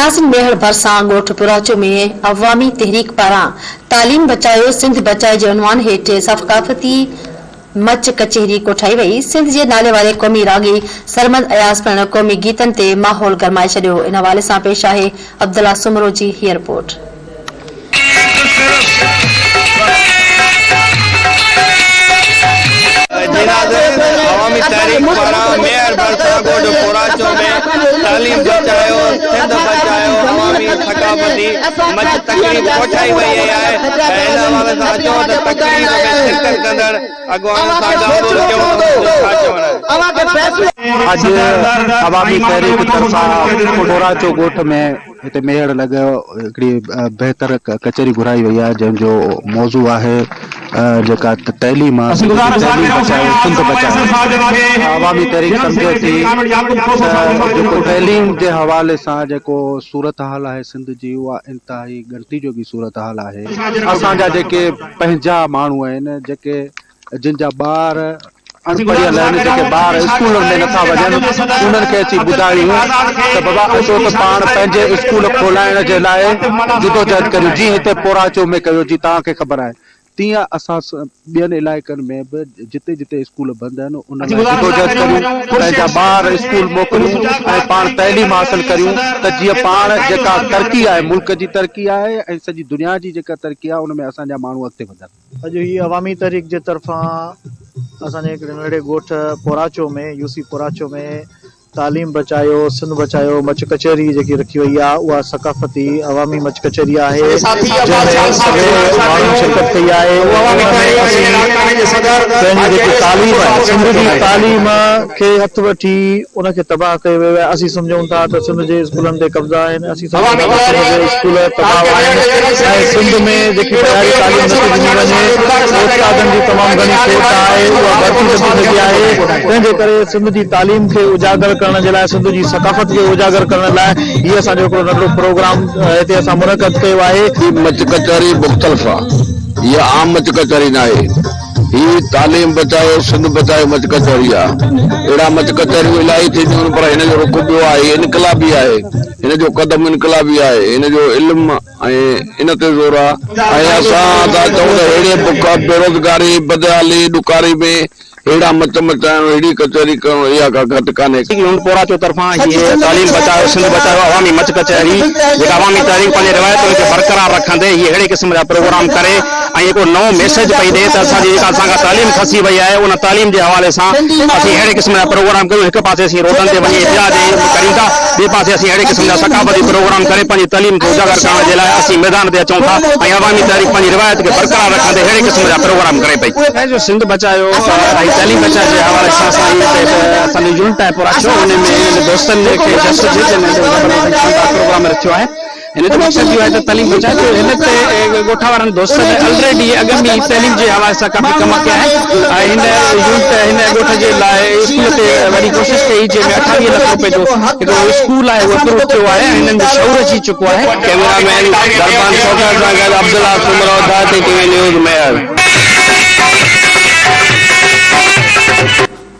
नाज़िन मेहर भरसा ॻोठ पुराचो में अवामी तहरीक पारां तालीम बचायो सिंध बचाए जे उनवान हेठ सफ़ाक़ती मच कचहरी कोठाई वई। सिंध जे नाले वारे क़ौमी रागी सरमद अयाज़ पिणु क़ौमी गीतनि ते माहौल गरमाए छॾियो। इन हवाले सां पेश आहे अब्दुल्ला सुमरो जी हीअ रिपोर्ट। अवामी तहरीक पारां मेहर भरसा ॻोठ पुराचो में तालीम बचायो सिंध बचायो अवामी सक़ाफ़ती मच तकरीब कोठाई वई आहे। इन हवाले सां अचो त तकरीब में शिरकत कंदड़ अॻवान सां ॻाल्हि कयूं छा चवण। आज अवामी तहरीक तरफ़ां पुराचो ॻोठ में हिते मेहर लॻो हिकिड़ी बहितर कचहरी घुराई वई आहे जंहिंजो मौज़ू आहे जेका तइलीम सिंध बचायो। अवामी तहरीक सम्झे थी जेको तइलीम जे हवाले सां जेको सूरत हाल आहे सिंध जी उहा इंतिहाई ॻणती जो बि सूरत हाल आहे। असांजा जेके पंहिंजा माण्हू आहिनि जेके जिन जा ॿार अनपढ़ियल आहिनि जेके ॿार स्कूल में नथा वञनि उन्हनि खे अची ॿुधायूं त बाबा अचो त पाण पंहिंजे स्कूल खोलाइण जे लाइ जिदोजहद करियूं जीअं हिते पोराचो में कयो जी तव्हांखे ख़बर आहे। तीअं असां ॿियनि इलाइक़नि में बि जिते जिते स्कूल बंदि आहिनि उन लाइ जिदोजहद करियूं पंहिंजा ॿार स्कूल मोकिलियूं ऐं पाण तइलीम हासिल करियूं त जीअं पाण जेका तरक़ी आहे मुल्क जी तरक़ी आहे ऐं सॼी दुनिया जी जेका तरक़ी आहे उन में असांजा माण्हू अॻिते वधनि। अॼु ही अवामी तहरीक जे तरफ़ां असांजे हिकिड़े नंढे ॻोठ पोराचो में यूसी पोराचो में तालीम बचायो सिंध बचायो मच कचहरी जेकी रखी वई आहे उहा सक़ाफ़ती अवामी मच कचहरी आहे जंहिंमें सभई माण्हुनि शिरकत कई आहे। पंहिंजी जेकी तालीम आहे सिंध जी तालीम खे हथु वठी उनखे तबाह कयो वियो आहे। असीं सम्झूं था त सिंध जे स्कूलनि ते कब्ज़ा आहिनि, असीं सम्झूं था त सिंध जे स्कूल तबाह आहिनि ऐं सिंध में जेकी तयारी तालीम नथी ॾिनी वञे उस्तादनि जी तमामु घणी खोट आहे उहा भरती नथी थिए आहे। तंहिंजे करे सिंध जी तालीम खे उजागर करण जे लाइ सिंध जी सक़ाफ़त खे उजागर करण लाइ हीअ असांजो हिकिड़ो नंढो प्रोग्राम हिते असां मुनक़द कयो आहे। मच कचहरी मुख़्तलिफ़ आहे, हीअ आम मच कचहरी न आहे। ही तालीम बचायो सिंध बचायो मच कचहरी आहे। अहिड़ा मच कचहरियूं इलाही थींदियूं आहिनि पर हिन जो रुख़ ॿियो आहे, इनकलाबी आहे, हिन जो कदम इनकलाबी आहे, हिन जो इल्मु ऐं इन ते ज़ोर आहे। ऐं असां था चऊं त अहिड़े बुख बेरोज़गारी बदहाली ॾुकारी में अहिड़ा मच मचाइण अहिड़ी कचहरी करणु इहा का घटि कान्हे। पोराचो तरफ़ां हीअ तालीम बचायो सिंध बचायो अवामी मच कचहरी जेका अवामी तहरीक पंहिंजे रिवायतुनि खे बरक़रार रखंदे हीअ अहिड़े क़िस्म जा प्रोग्राम करे ऐं हिकिड़ो नओं मैसेज पई ॾिए त असांजी जेका असांखां तालीम खसी वई आहे उन तालीम जे हवाले सां असीं अहिड़े क़िस्म जा प्रोग्राम कयूं। हिकु पासे असीं रोडनि ते वञी एहतिजाज करियूं था, ॿिए पासे असीं अहिड़े क़िस्म जा सक़ाफ़ती प्रोग्राम करे पंहिंजी तालीम खे उजागर करण जे लाइ असीं मैदान ते अचूं था ऐं अवामी तहरीक पंहिंजी रिवायत खे बरक़रार रखंदे अहिड़े क़िस्म जा प्रोग्राम करे पई। पंहिंजो सिंध बचायो ऐं तालीम बचाइण जे हवाले सां असांजी यूनिट आहे पुराचो हुन में दोस्तनि खे प्रोग्राम रखियो आहे। हिन जो मक़सदु इहो आहे त तालीम बचाए जो हिन ते ॻोठा वारनि दोस्तनि ऑलरेडी अॻ में तालीम जे हवाले सां काफ़ी कम कया आहिनि ऐं हिन यूनिट हिन ॻोठ जे लाइ स्कूल ते वॾी कोशिशि कई जंहिंमें 28 लख रुपए जो हिकिड़ो स्कूल आहे उहो पूरो थियो आहे। हिननि जो शौर अची चुको आहे। कैमरामैन दरबान सौगर सां गॾु अब्दुल्ला सुमरो न्यूज़ मेयर।